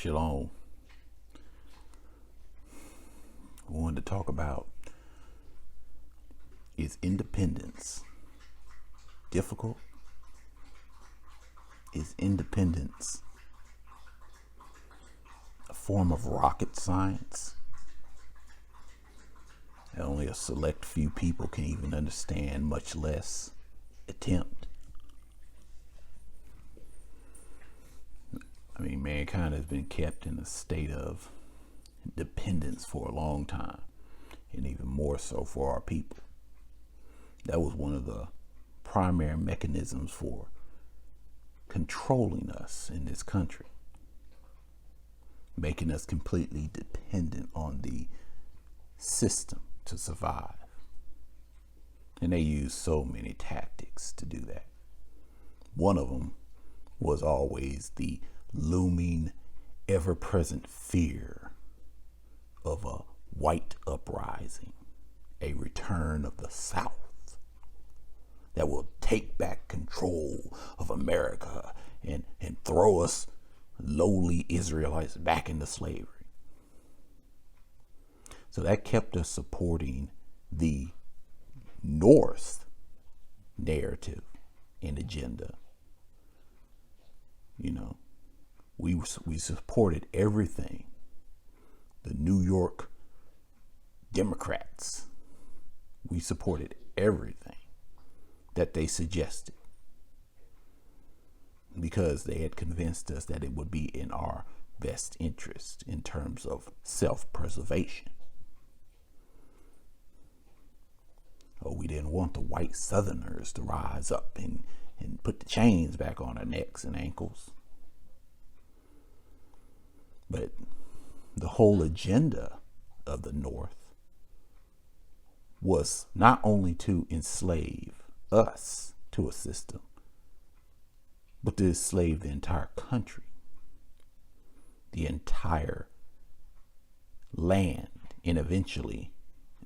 Shalom. I wanted to talk about, is independence difficult? Is independence a form of rocket science that only a select few people can even understand, much less attempt? I mean, mankind has been kept in a state of dependence for a long time, and even more so for our people. That was one of the primary mechanisms for controlling us in this country, making us completely dependent on the system to survive. And they used so many tactics to do that. One of them was always the looming, ever-present fear of a white uprising, a return of the South that will take back control of America and throw us lowly Israelites back into slavery. So that kept us supporting the North narrative and agenda. You know, we supported everything the New York Democrats, we supported everything that they suggested because they had convinced us that it would be in our best interest in terms of self-preservation. Oh, we didn't want the white Southerners to rise up and put the chains back on our necks and ankles. But the whole agenda of the North was not only to enslave us to a system, but to enslave the entire country, the entire land, and eventually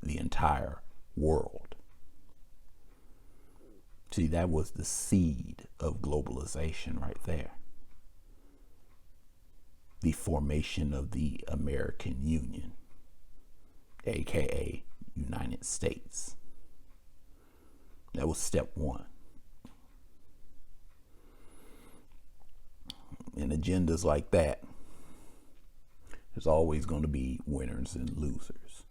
the entire world. See, that was the seed of globalization right there. The formation of the American Union, aka United States. That was step one. In agendas like that, there's always going to be winners and losers.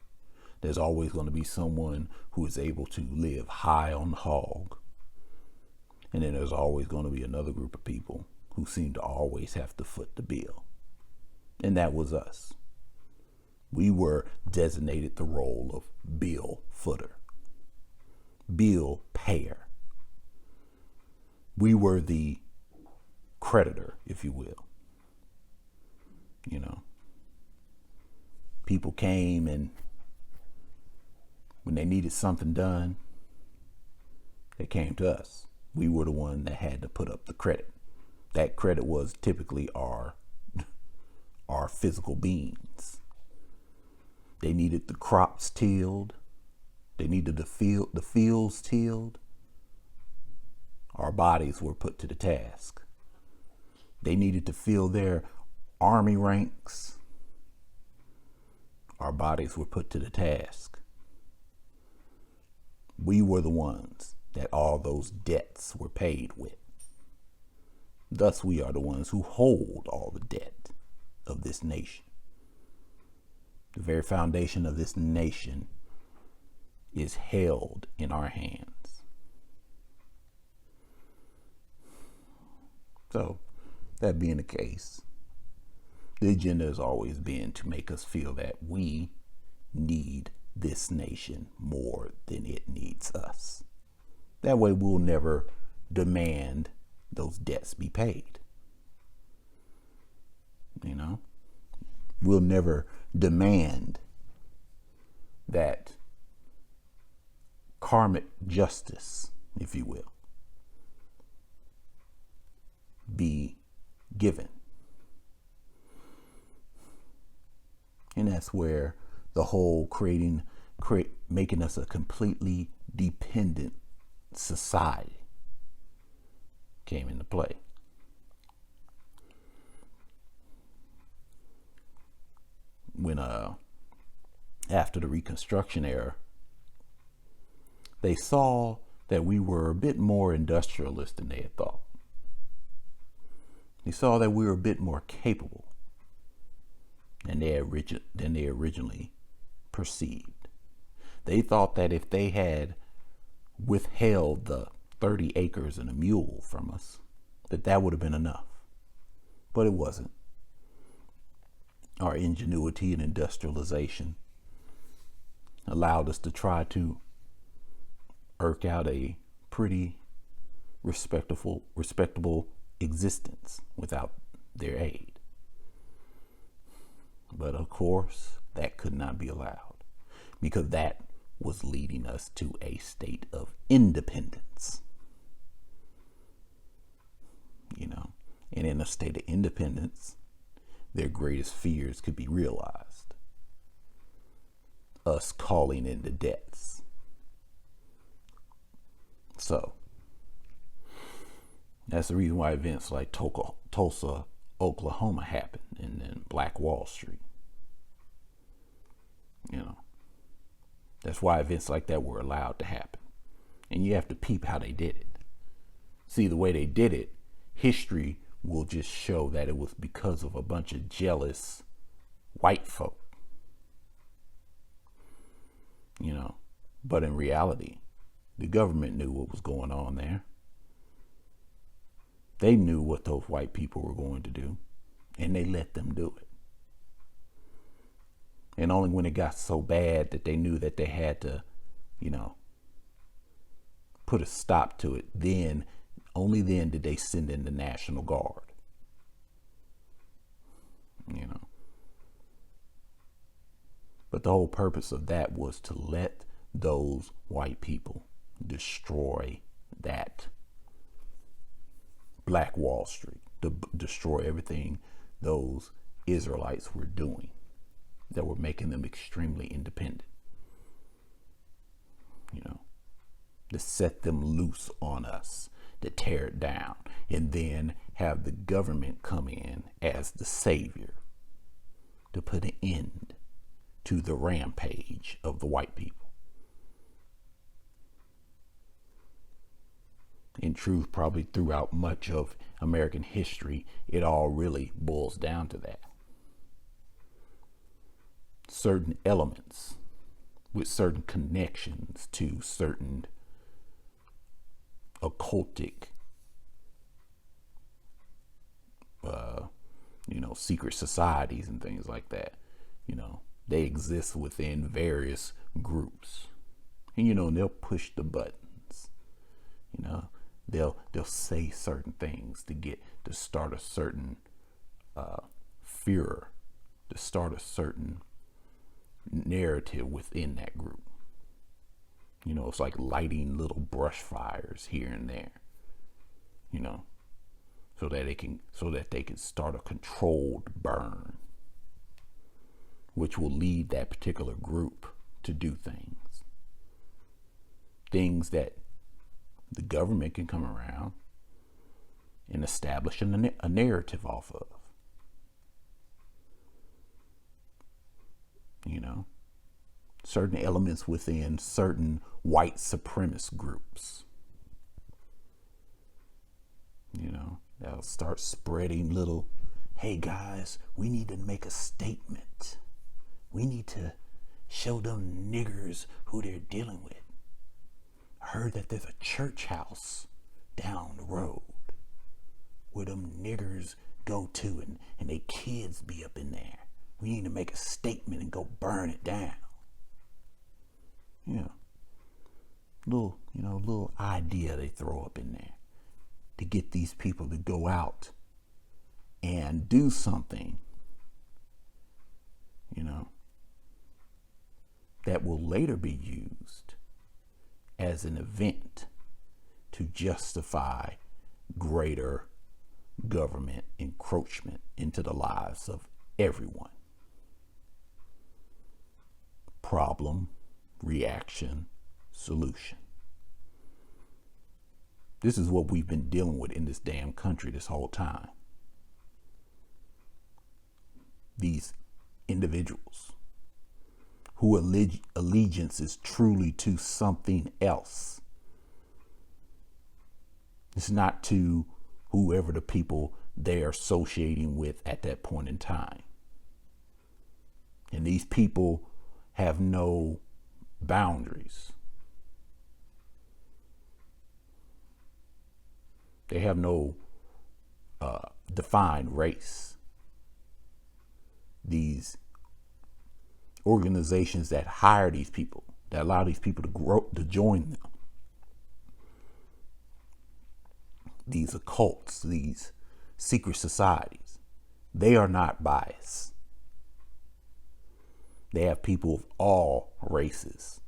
There's always going to be someone who is able to live high on the hog. And then there's always going to be another group of people who seem to always have to foot the bill. And that was us. We were designated the role of bill footer, bill payer. We were the creditor, if you will. You know, people came and when they needed something done, they came to us. We were the one that had to put up the credit. That credit was typically our physical beings. They needed the crops tilled. They needed the fields tilled. Our bodies were put to the task. They needed to fill their army ranks. Our bodies were put to the task. We were the ones that all those debts were paid with. Thus, we are the ones who hold all the debt of this nation. The very foundation of this nation is held in our hands. So, that being the case, the agenda has always been to make us feel that we need this nation more than it needs us. That way we'll never demand those debts be paid. You know, we'll never demand that karmic justice, if you will, be given. And that's where the whole making us a completely dependent society came into play. after the Reconstruction era, they saw that we were a bit more industrialist than they had thought. They saw that we were a bit more capable than they originally perceived. They thought that if they had withheld the 30 acres and a mule from us, that would have been enough. But it wasn't. Our ingenuity and industrialization allowed us to try to eke out a pretty respectable existence without their aid. But of course, that could not be allowed, because that was leading us to a state of independence. And in a state of independence, their greatest fears could be realized. Us calling in the debts. So, that's the reason why events like Tulsa, Oklahoma happened, and then Black Wall Street. That's why events like that were allowed to happen. And you have to peep how they did it. See, the way they did it, history will just show that it was because of a bunch of jealous white folk. But in reality, the government knew what was going on there. They knew what those white people were going to do, and they let them do it. And only when it got so bad that they knew that they had to, put a stop to it, only then did they send in the National Guard. But the whole purpose of that was to let those white people destroy that Black Wall Street, to destroy everything those Israelites were doing that were making them extremely independent. To set them loose on us, to tear it down, and then have the government come in as the savior to put an end to the rampage of the white people. In truth, probably throughout much of American history, it all really boils down to that. Certain elements with certain connections to certain occultic, secret societies and things like that. They exist within various groups, and they'll push the buttons. They'll say certain things to start a certain fear, to start a certain narrative within that group. It's like lighting little brush fires here and there, so that they can start a controlled burn, which will lead that particular group to do things that the government can come around and establish a narrative off of. Certain elements within certain white supremacist groups. They'll start spreading little, hey guys, we need to make a statement. We need to show them niggers who they're dealing with. I heard that there's a church house down the road where them niggers go to and they kids be up in there. We need to make a statement and go burn it down. Little idea they throw up in there to get these people to go out and do something, that will later be used as an event to justify greater government encroachment into the lives of everyone. Problem, reaction, solution. This is what we've been dealing with in this damn country this whole time. These individuals who allegiance is truly to something else. It's not to whoever the people they're associating with at that point in time. And these people have no boundaries. They have no defined race. These organizations that hire these people, that allow these people to grow, to join them, these occults, these secret societies, they are not biased. They have people of all races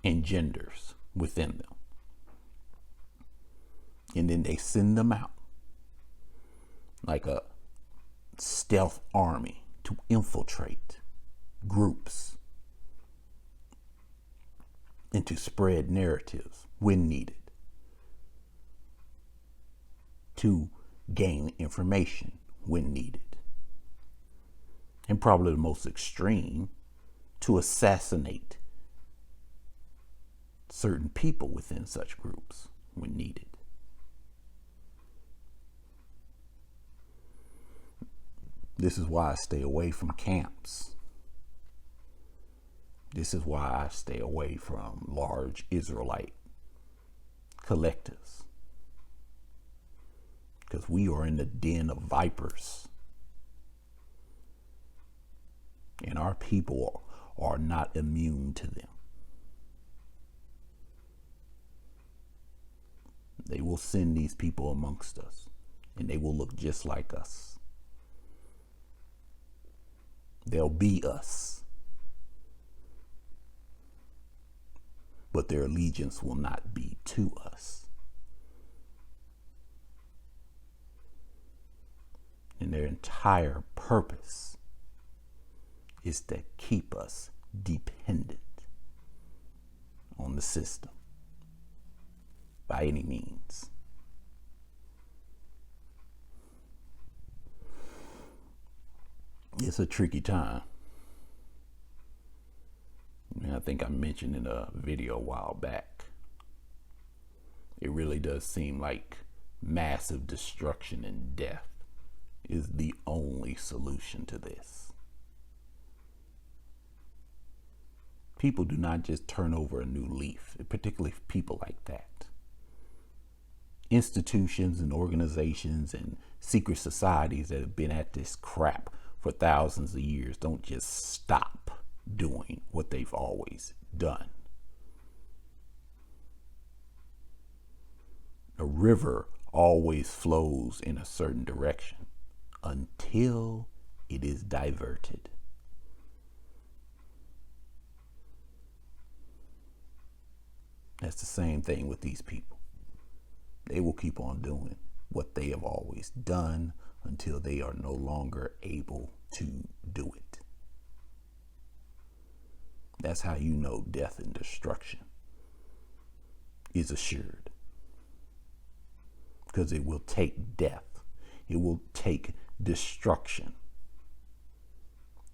and genders within them. And then they send them out like a stealth army to infiltrate groups and to spread narratives when needed, to gain information when needed, and probably the most extreme, to assassinate certain people within such groups when needed. This is why I stay away from camps. This is why I stay away from large Yisra'elite collectives. Because we are in the den of vipers. And our people are not immune to them. They will send these people amongst us, and they will look just like us. They'll be us. But their allegiance will not be to us. And their entire purpose is to keep us dependent on the system by any means. It's a tricky time. And I think I mentioned in a video a while back, it really does seem like massive destruction and death is the only solution to this. People do not just turn over a new leaf, particularly people like that. Institutions and organizations and secret societies that have been at this crap for thousands of years don't just stop doing what they've always done. A river always flows in a certain direction until it is diverted. That's the same thing with these people. They will keep on doing what they have always done until they are no longer able to do it. That's how you know death and destruction is assured. Because it will take death, it will take destruction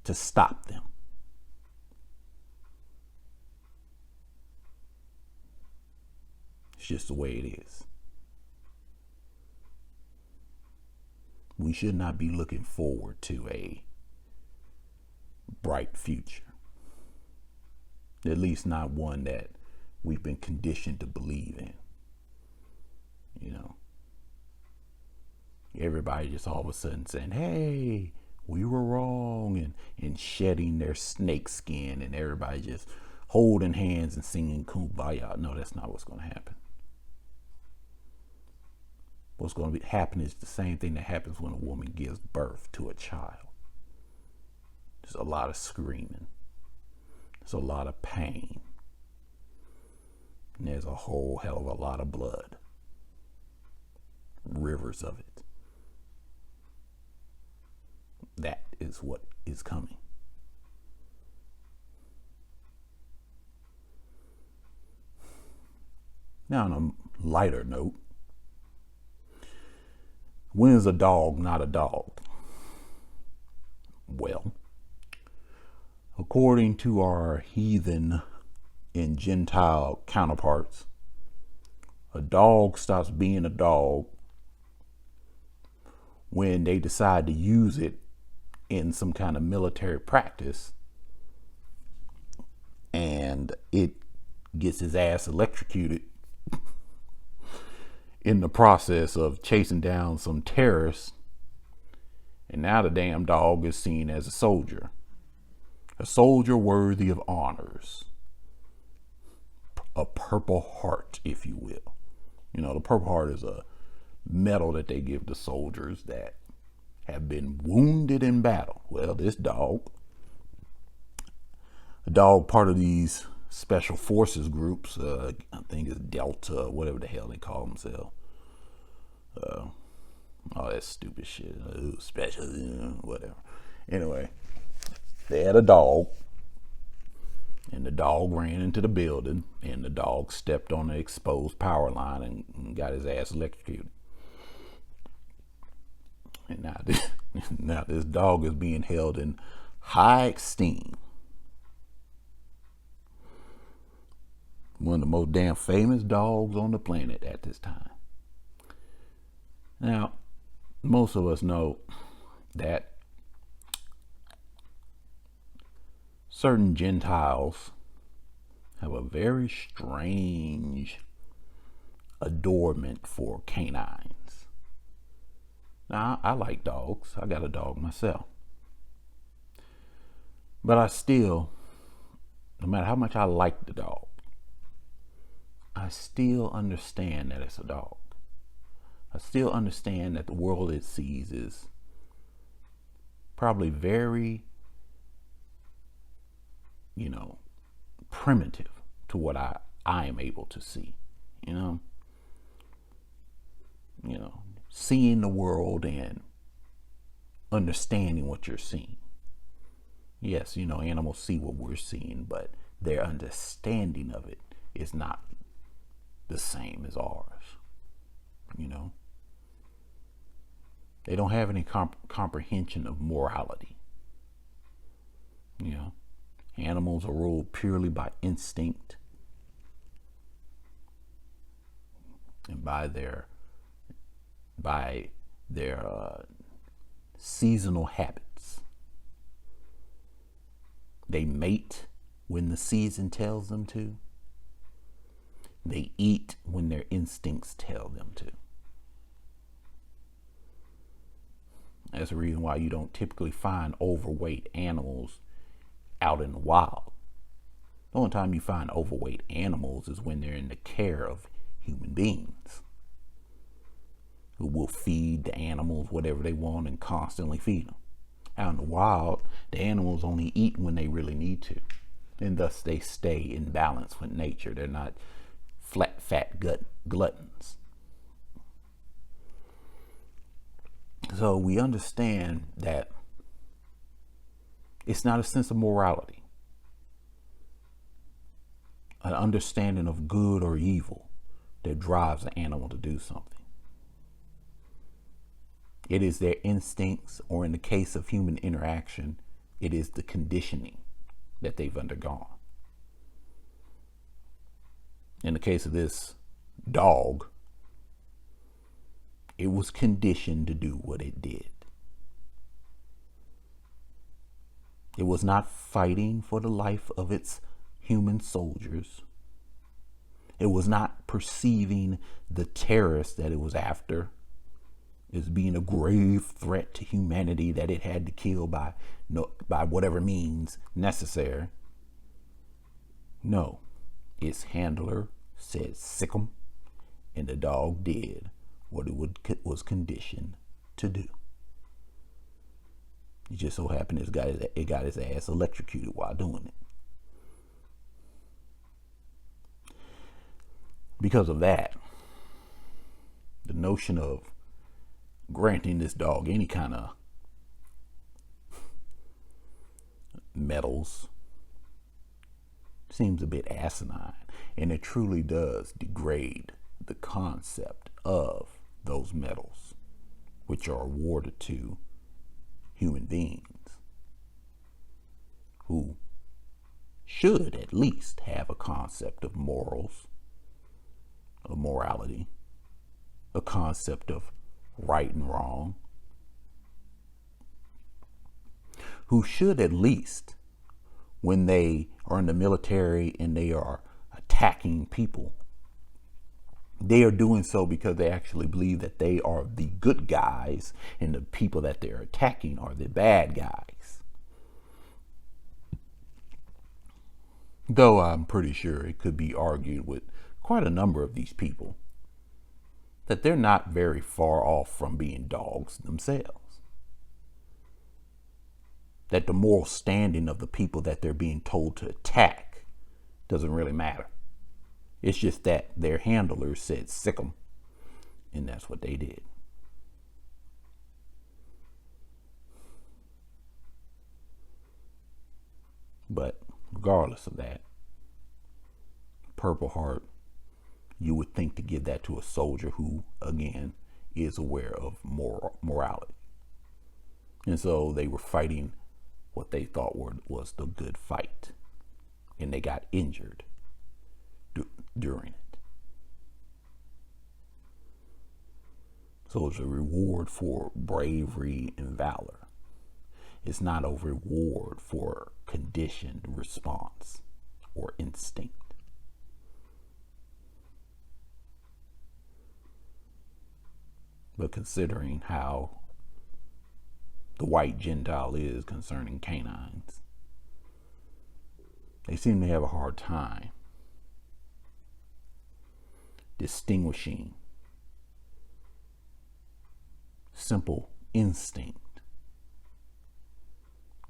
to stop them. It's just the way it is. We should not be looking forward to a bright future. At least not one that we've been conditioned to believe in. You know, everybody just all of a sudden saying, hey, we were wrong, and shedding their snake skin, and everybody just holding hands and singing kumbaya. No, that's not what's going to happen. What's going to happen is the same thing that happens when a woman gives birth to a child. There's a lot of screaming. There's a lot of pain. And there's a whole hell of a lot of blood. Rivers of it. That is what is coming. Now, on a lighter note, when is a dog not a dog? Well, According to our heathen and Gentile counterparts, a dog stops being a dog when they decide to use it in some kind of military practice and it gets his ass electrocuted in the process of chasing down some terrorists. And now the damn dog is seen as a soldier worthy of honors, a Purple Heart, if you will. You know, the Purple Heart is a medal that they give to soldiers that have been wounded in battle. Well, this dog, a dog part of these special forces groups, I think it's Delta, whatever the hell they call themselves. All that stupid shit, special, whatever. Anyway, they had a dog, and the dog ran into the building, and the dog stepped on the exposed power line and got his ass electrocuted. And now this dog is being held in high esteem. One of the most damn famous dogs on the planet at this time. Now, most of us know that certain Gentiles have a very strange adornment for canines. Now, I like dogs. I got a dog myself. But I still, no matter how much I like the dog, I still understand that it's a dog. I still understand that the world it sees is probably very, primitive to what I am able to see. Seeing the world and understanding what you're seeing. Yes, animals see what we're seeing, but their understanding of it is not the same as ours. They don't have any comprehension of morality. Animals are ruled purely by instinct and by their seasonal habits. They mate when the season tells them to. They eat when their instincts tell them to. That's the reason why you don't typically find overweight animals out in the wild. The only time you find overweight animals is when they're in the care of human beings who will feed the animals whatever they want and constantly feed them. Out in the wild, the animals only eat when they really need to, and thus they stay in balance with nature. They're not fat gluttons. So we understand that it's not a sense of morality, an understanding of good or evil that drives an animal to do something. It is their instincts, or in the case of human interaction, it is the conditioning that they've undergone. In the case of this dog, it was conditioned to do what it did. It was not fighting for the life of its human soldiers. It was not perceiving the terrorists that it was after as being a grave threat to humanity that it had to kill by whatever means necessary. No, its handler said sick 'em, and the dog did what it was conditioned to do. It just so happened it got his ass electrocuted while doing it. Because of that, the notion of granting this dog any kind of medals seems a bit asinine, and it truly does degrade the concept of those medals, which are awarded to human beings who should at least have a concept of morals, of morality, a concept of right and wrong, who should at least, when they are in the military and they are attacking people, they are doing so because they actually believe that they are the good guys and the people that they're attacking are the bad guys. Though I'm pretty sure it could be argued with quite a number of these people that they're not very far off from being dogs themselves. That the moral standing of the people that they're being told to attack doesn't really matter. It's just that their handlers said sick 'em, and that's what they did. But regardless of that, Purple Heart, you would think to give that to a soldier who, again, is aware of morality. And so they were fighting what they thought was the good fight, and they got injured during it. So it's a reward for bravery and valor. It's not a reward for conditioned response or instinct. But considering how the white Gentile is concerning canines, they seem to have a hard time distinguishing simple instinct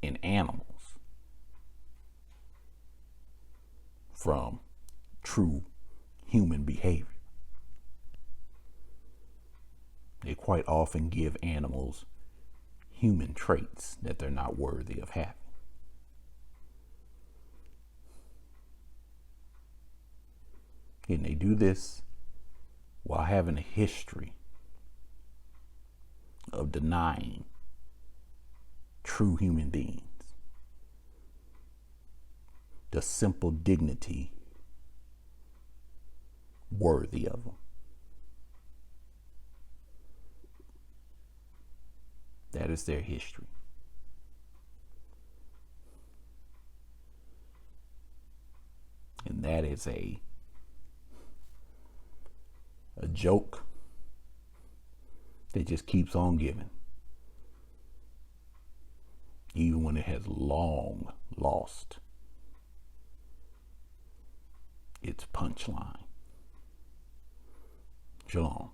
in animals from true human behavior. They quite often give animals human traits that they're not worthy of having. And they do this while having a history of denying true human beings the simple dignity worthy of them. That is their history. And that is a joke that just keeps on giving, even when it has long lost its punchline. Shalom.